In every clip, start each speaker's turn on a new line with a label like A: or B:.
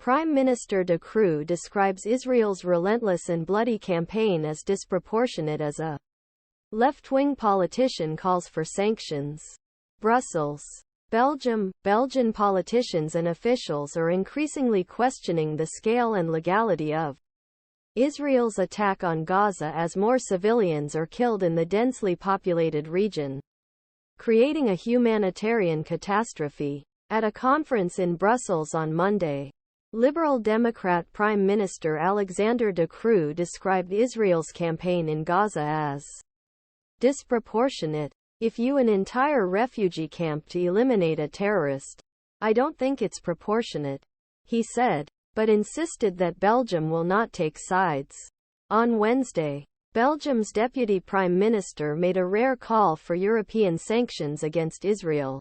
A: Prime Minister De Croo describes Israel's relentless and bloody campaign as disproportionate as a left-wing politician calls for sanctions. Brussels. Belgian politicians and officials are increasingly questioning the scale and legality of Israel's attack on Gaza as more civilians are killed in the densely populated region, creating a humanitarian catastrophe. At a conference in Brussels on Monday, Liberal Democrat Prime Minister Alexander De Croo described Israel's campaign in Gaza as disproportionate. If you an entire refugee camp to eliminate a terrorist, I don't think it's proportionate, he said, but insisted that Belgium will not take sides. On Wednesday, Belgium's Deputy Prime Minister made a rare call for European sanctions against Israel.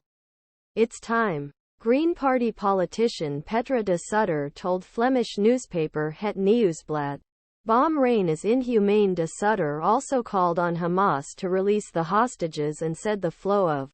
A: It's time. Green Party politician Petra De Sutter told Flemish newspaper Het Nieuwsblad. Bomb rain is inhumane. De Sutter also called on Hamas to release the hostages and said the flow of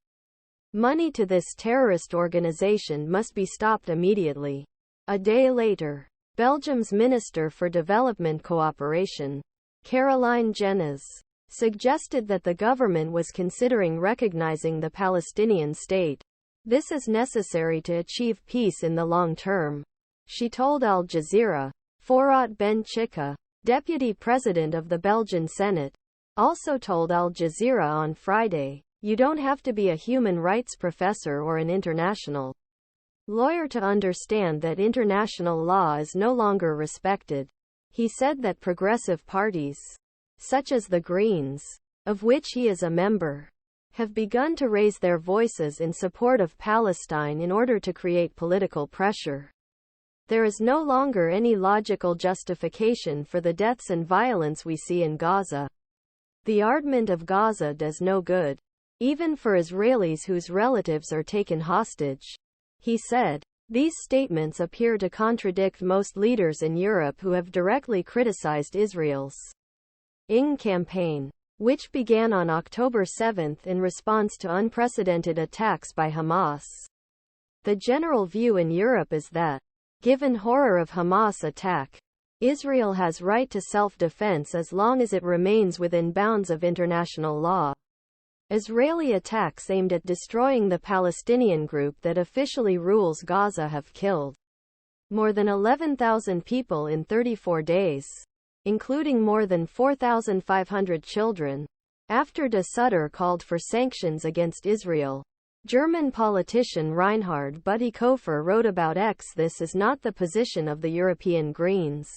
A: money to this terrorist organization must be stopped immediately. A day later, Belgium's Minister for Development Cooperation, Caroline Gennez, suggested that the government was considering recognizing the Palestinian state. This is necessary to achieve peace in the long term, she told Al Jazeera. Fourat Ben Chikha, deputy president of the Belgian Senate, also told Al Jazeera on Friday, "You don't have to be a human rights professor or an international lawyer to understand that international law is no longer respected." He said that progressive parties, such as the Greens, of which he is a member, have begun to raise their voices in support of Palestine in order to create political pressure. There is no longer any logical justification for the deaths and violence we see in Gaza. The ardment of Gaza does no good, even for Israelis whose relatives are taken hostage, he said. These statements appear to contradict most leaders in Europe who have directly criticized Israel's campaign, which began on October 7 in response to unprecedented attacks by Hamas. The general view in Europe is that, given horror of Hamas attack, Israel has right to self-defense as long as it remains within bounds of international law. Israeli attacks aimed at destroying the Palestinian group that officially rules Gaza have killed more than 11,000 people in 34 days, including more than 4,500 children. After De Sutter called for sanctions against Israel, German politician Reinhard Bütikofer wrote about X. This is not the position of the European Greens.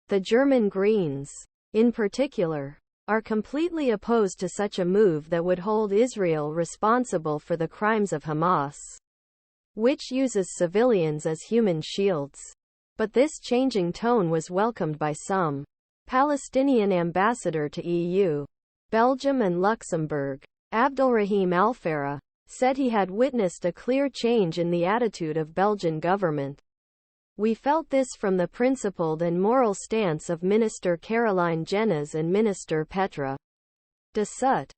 A: The German Greens, in particular, are completely opposed to such a move that would hold Israel responsible for the crimes of Hamas, which uses civilians as human shields. But this changing tone was welcomed by some. Palestinian Ambassador to EU, Belgium and Luxembourg, Abdalrahim al-Farra, said he had witnessed a clear change in the attitude of Belgian government. We felt this from the principled and moral stance of Minister Caroline Gennez and Minister Petra De Sutter.